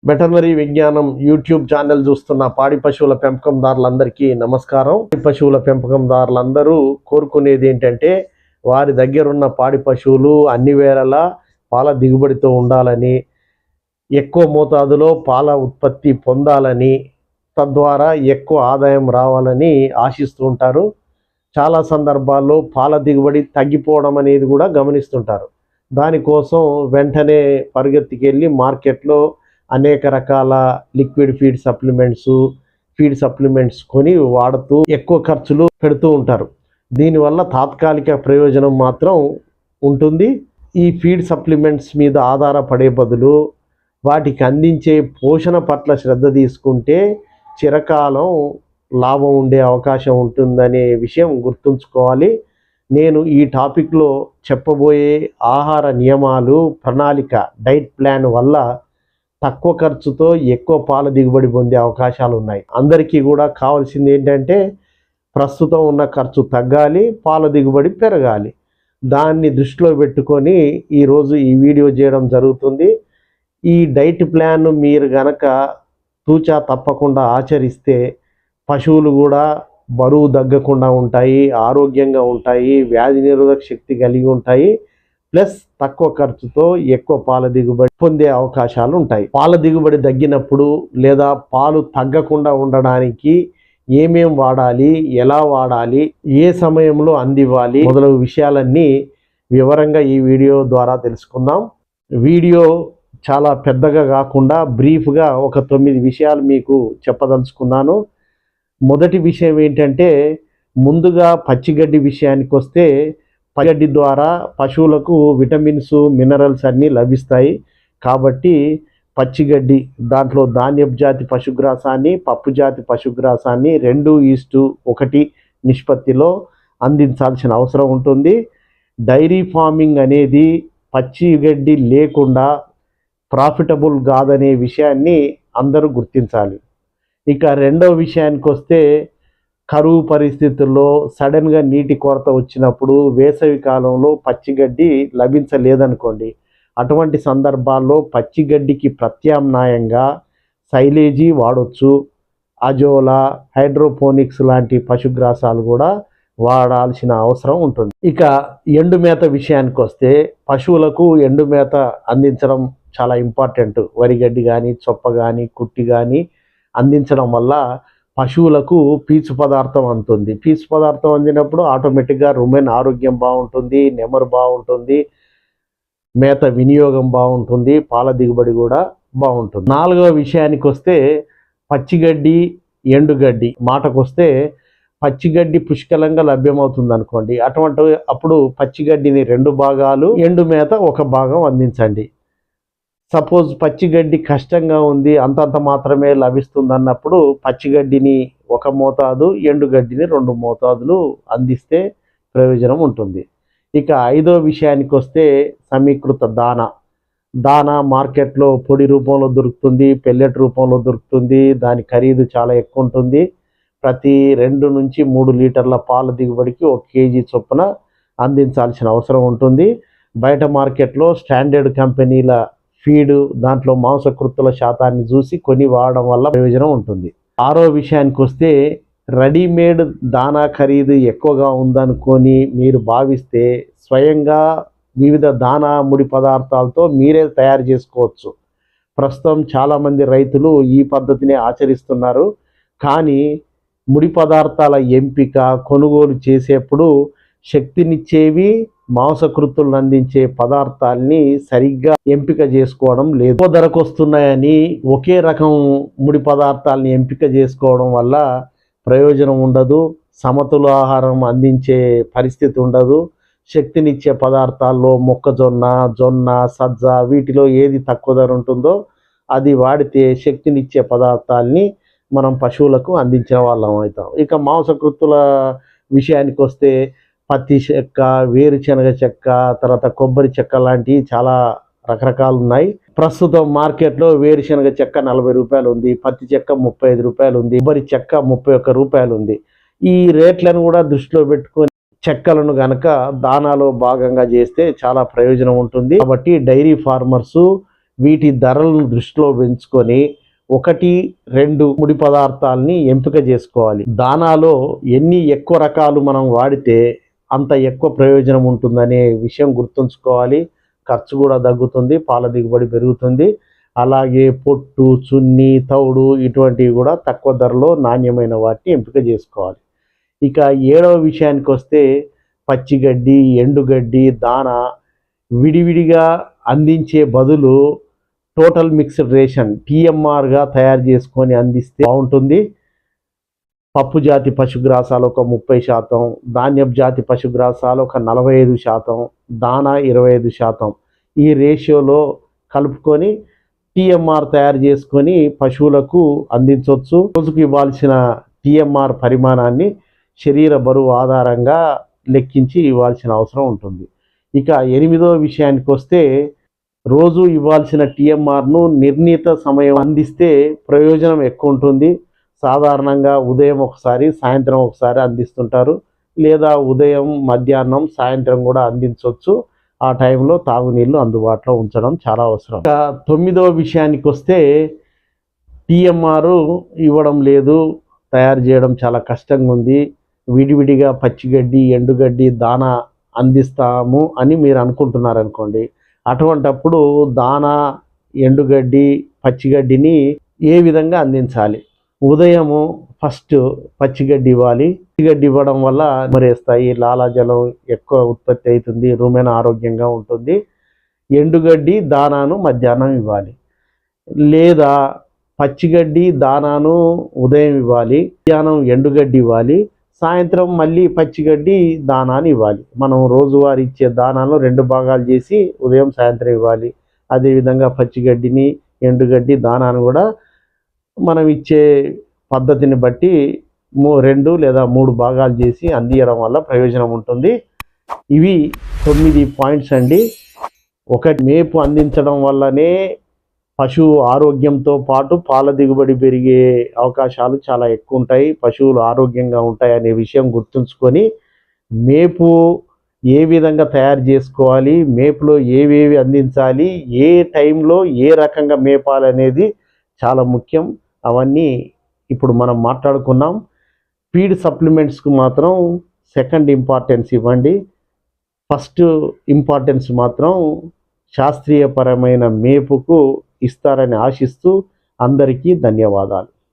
Veterinary విజ్ఞానం YouTube channel చూస్తున్న పాడి పశువుల పెంపకందారులందరికీ నమస్కారం. పాడి పశువుల పెంపకందారులందరూ కోరుకునేది ఏంటంటే వారి దగ్గర ఉన్న పాడి పశువులు అన్ని వేళలా పాల దిగుబడితో ఉండాలని, ఎక్కువ మోతాదులో పాల ఉత్పత్తి పొందాలని, తద్వారా ఎక్కువ ఆదాయం రావాలని ఆశిస్తూ ఉంటారు. చాలా సందర్భాల్లో పాల దిగుబడి తగ్గిపోవడం అనేది కూడా గమనిస్తుంటారు. దానికోసం వెంటనే పరిగెత్తికెళ్ళి మార్కెట్లో అనేక రకాల లిక్విడ్ ఫీడ్ సప్లిమెంట్స్ కొని వాడుతూ ఎక్కువ ఖర్చులు పెడుతూ ఉంటారు. దీనివల్ల తాత్కాలిక ప్రయోజనం మాత్రం ఉంటుంది. ఈ ఫీడ్ సప్లిమెంట్స్ మీద ఆధారపడే బదులు వాటికి అందించే పోషణ పట్ల శ్రద్ధ తీసుకుంటే చిరకాలం లాభం ఉండే అవకాశం ఉంటుందనే విషయం గుర్తుంచుకోవాలి. నేను ఈ టాపిక్లో చెప్పబోయే ఆహార నియమాలు, ప్రణాళిక, డైట్ ప్లాన్ వల్ల తక్కువ ఖర్చుతో ఎక్కువ పాల దిగుబడి పొందే అవకాశాలు ఉన్నాయి. అందరికీ కూడా కావాల్సింది ఏంటంటే ప్రస్తుతం ఉన్న ఖర్చు తగ్గాలి, పాల దిగుబడి పెరగాలి. దాన్ని దృష్టిలో పెట్టుకొని ఈరోజు ఈ వీడియో చేయడం జరుగుతుంది. ఈ డైట్ ప్లాన్ మీరు గనక తూచా తప్పకుండా ఆచరిస్తే పశువులు కూడా బరువు తగ్గకుండా ఉంటాయి, ఆరోగ్యంగా ఉంటాయి, వ్యాధి నిరోధక శక్తి కలిగి ఉంటాయి, ప్లస్ తక్కువ ఖర్చుతో ఎక్కువ పాల దిగుబడి పొందే అవకాశాలు ఉంటాయి. పాల దిగుబడి తగ్గినప్పుడు లేదా పాలు తగ్గకుండా ఉండడానికి ఏమేం వాడాలి, ఎలా వాడాలి, ఏ సమయంలో అందివ్వాలి మొదలగు విషయాలన్నీ వివరంగా ఈ వీడియో ద్వారా తెలుసుకుందాం. వీడియో చాలా పెద్దగా కాకుండా బ్రీఫ్గా ఒక 9 విషయాలు మీకు చెప్పదలుచుకున్నాను. మొదటి విషయం ఏంటంటే ముందుగా పచ్చిగడ్డి విషయానికి వస్తే పచ్చిగడ్డి ద్వారా పశువులకు విటమిన్స్, మినరల్స్ అన్నీ లభిస్తాయి. కాబట్టి పచ్చిగడ్డి దాంట్లో ధాన్యపు జాతి పశుగ్రాసాన్ని, పప్పు జాతి పశుగ్రాసాన్ని 2:1 నిష్పత్తిలో అందించాల్సిన అవసరం ఉంటుంది. డైరీ ఫార్మింగ్ అనేది పచ్చిగడ్డి లేకుండా ప్రాఫిటబుల్ కాదనే విషయాన్ని అందరూ గుర్తించాలి. ఇక రెండవ విషయానికి వస్తే కరువు పరిస్థితుల్లో సడన్గా నీటి కొరత వచ్చినప్పుడు వేసవి కాలంలో పచ్చిగడ్డి లభించలేదనుకోండి, అటువంటి సందర్భాల్లో పచ్చిగడ్డికి ప్రత్యామ్నాయంగా సైలేజీ వాడొచ్చు. అజోలా, హైడ్రోపోనిక్స్ లాంటి పశుగ్రాసాలు కూడా వాడాల్సిన అవసరం ఉంటుంది. ఇక ఎండుమేత విషయానికి వస్తే పశువులకు ఎండుమేత అందించడం చాలా ఇంపార్టెంట్. వరిగడ్డి కానీ, చొప్ప కానీ, కుట్టి కానీ అందించడం వల్ల పశువులకు పీచు పదార్థం అందుతుంది. పీచు పదార్థం అందినప్పుడు ఆటోమేటిక్గా రుమెన్ ఆరోగ్యం బాగుంటుంది, నెమరు బాగుంటుంది, మేత వినియోగం బాగుంటుంది, పాల దిగుబడి కూడా బాగుంటుంది. నాలుగవ విషయానికి వస్తే పచ్చిగడ్డి, ఎండుగడ్డి మాటకు వస్తే పచ్చిగడ్డి పుష్కలంగా లభ్యమవుతుంది అనుకోండి, అప్పుడు పచ్చిగడ్డిని 2 భాగాలు, ఎండు మేత 1 భాగం అందించండి. సపోజ్ పచ్చిగడ్డి కష్టంగా ఉంది, అంతంత మాత్రమే లభిస్తుంది అన్నప్పుడు పచ్చిగడ్డిని 1 మోతాదు, ఎండుగడ్డిని 2 మోతాదులు అందిస్తే ప్రయోజనం ఉంటుంది. ఇక ఐదో విషయానికి వస్తే సమీకృత దానా మార్కెట్లో పొడి రూపంలో దొరుకుతుంది, పెల్లెట్ రూపంలో దొరుకుతుంది. దాని ఖరీదు చాలా ఎక్కువ ఉంటుంది. ప్రతి 2 నుంచి 3 లీటర్ల పాల దిగుబడికి 1 కేజీ చొప్పున అందించాల్సిన అవసరం ఉంటుంది. బయట మార్కెట్లో స్టాండర్డ్ కంపెనీల ఫీడ్, దాంట్లో మాంసకృత్తుల శాతాన్ని చూసి కొని వాడడం వల్ల ప్రయోజనం ఉంటుంది. ఆరో విషయానికి వస్తే రెడీమేడ్ దానా ఖరీదు ఎక్కువగా ఉందనుకొని మీరు భావిస్తే స్వయంగా వివిధ దానా ముడి పదార్థాలతో మీరే తయారు చేసుకోవచ్చు. ప్రస్తుతం చాలామంది రైతులు ఈ పద్ధతిని ఆచరిస్తున్నారు. కానీ ముడి పదార్థాల ఎంపిక, కొనుగోలు చేసేప్పుడు శక్తినిచ్చేవి, మాంసకృతులను అందించే పదార్థాలని సరిగ్గా ఎంపిక చేసుకోవడం లేదు. ఎక్కువ ధరకు వస్తున్నాయని ఒకే రకం ముడి పదార్థాలని ఎంపిక చేసుకోవడం వల్ల ప్రయోజనం ఉండదు. సమతుల ఆహారం అందించే పరిస్థితి ఉండదు. శక్తినిచ్చే పదార్థాల్లో మొక్కజొన్న, జొన్న, సజ్జ వీటిలో ఏది తక్కువ ధర ఉంటుందో అది వాడితే శక్తినిచ్చే పదార్థాలని మనం పశువులకు అందించిన వాళ్ళం అవుతాం. ఇక మాంసకృతుల విషయానికి వస్తే పత్తి చెక్క, వేరుశనగ చెక్క, తర్వాత కొబ్బరి చెక్క లాంటివి చాలా రకరకాలు ఉన్నాయి. ప్రస్తుతం మార్కెట్లో వేరుశనగ చెక్క 40 రూపాయలు ఉంది, పత్తి చెక్క 35 రూపాయలు ఉంది, కొబ్బరి చెక్క 31 రూపాయలు ఉంది. ఈ రేట్లను కూడా దృష్టిలో పెట్టుకొని చెక్కలను గనక దానాలో భాగంగా చేస్తే చాలా ప్రయోజనం ఉంటుంది. కాబట్టి డైరీ ఫార్మర్సు వీటి ధరలను దృష్టిలో పెంచుకొని 1-2 ముడి పదార్థాలని ఎంపిక చేసుకోవాలి. దానాలో ఎన్ని ఎక్కువ రకాలు మనం వాడితే అంత ఎక్కువ ప్రయోజనం ఉంటుందనే విషయం గుర్తుంచుకోవాలి. ఖర్చు కూడా తగ్గుతుంది, పాల దిగుబడి పెరుగుతుంది. అలాగే పొట్టు, చున్ని, తౌడు ఇటువంటివి కూడా తక్కువ ధరలో నాణ్యమైన వాటిని ఎంపిక చేసుకోవాలి. ఇక 7వ విషయానికి వస్తే పచ్చిగడ్డి, ఎండుగడ్డి, దానా విడివిడిగా అందించే బదులు టోటల్ మిక్స్డ్ రేషన్ TMRగా తయారు చేసుకొని అందిస్తే బాగుంటుంది. పప్పు జాతి పశుగ్రాసాలు ఒక 30%, ధాన్యపు జాతి పశుగ్రాసాలు ఒక 45%, దానా 25%. ఈ రేషియోలో కలుపుకొని TMR తయారు చేసుకొని పశువులకు అందించవచ్చు. రోజుకు ఇవ్వాల్సిన TMR పరిమాణాన్ని శరీర బరువు ఆధారంగా లెక్కించి ఇవ్వాల్సిన అవసరం ఉంటుంది. ఇక 8వ విషయానికి వస్తే రోజు ఇవ్వాల్సిన TMRను నిర్ణీత సమయం అందిస్తే ప్రయోజనం ఎక్కువ ఉంటుంది. సాధారణంగా ఉదయం ఒకసారి, సాయంత్రం ఒకసారి అందిస్తుంటారు, లేదా ఉదయం, మధ్యాహ్నం, సాయంత్రం కూడా అందించవచ్చు. ఆ టైంలో తాగునీళ్ళు అందుబాటులో ఉంచడం చాలా అవసరం. ఇక 9వ విషయానికి వస్తే TMR ఇవ్వడం లేదు, తయారు చేయడం చాలా కష్టంగా ఉంది, విడివిడిగా పచ్చిగడ్డి, ఎండుగడ్డి, దానా అందిస్తాము అని మీరు అనుకుంటున్నారనుకోండి. అటువంటప్పుడు దానా, ఎండుగడ్డి, పచ్చిగడ్డిని ఏ విధంగా అందించాలి? ఉదయము ఫస్ట్ పచ్చిగడ్డి ఇవ్వాలి. పచ్చిగడ్డి ఇవ్వడం వల్ల మరేస్తాయి, లాలాజలం ఎక్కువ ఉత్పత్తి అవుతుంది, రుమెన ఆరోగ్యంగా ఉంటుంది. ఎండుగడ్డి, దానాను మధ్యాహ్నం ఇవ్వాలి. లేదా పచ్చిగడ్డి, దానాను ఉదయం ఇవ్వాలి, మధ్యాహ్నం ఎండుగడ్డి ఇవ్వాలి, సాయంత్రం మళ్ళీ పచ్చిగడ్డి, దానాన్ని ఇవ్వాలి. మనం రోజువారీ ఇచ్చే దానాను 2 భాగాలు చేసి ఉదయం, సాయంత్రం ఇవ్వాలి. అదేవిధంగా పచ్చిగడ్డిని, ఎండుగడ్డి, దానాను కూడా మనం ఇచ్చే పద్ధతిని బట్టి 2 లేదా 3 భాగాలు చేసి అందించడం వల్ల ప్రయోజనం ఉంటుంది. ఇవి 9 పాయింట్స్ అండి. మేపు అందించడం వల్లనే పశువు ఆరోగ్యంతో పాటు పాల దిగుబడి పెరిగే అవకాశాలు చాలా ఎక్కువ ఉంటాయి, పశువులు ఆరోగ్యంగా ఉంటాయి అనే విషయం గుర్తుంచుకొని మేపు ఏ విధంగా తయారు చేసుకోవాలి, మేపులో ఏవేవి అందించాలి, ఏ టైంలో ఏ రకంగా మేపాలనేది చాలా ముఖ్యం. అవన్నీ ఇప్పుడు మనం మాట్లాడుకున్నాం. ఫీడ్ సప్లిమెంట్స్కు మాత్రం సెకండ్ ఇంపార్టెన్స్ ఇవ్వండి. ఫస్ట్ ఇంపార్టెన్స్ మాత్రం శాస్త్రీయపరమైన మేపుకు ఇస్తారని ఆశిస్తూ అందరికీ ధన్యవాదాలు.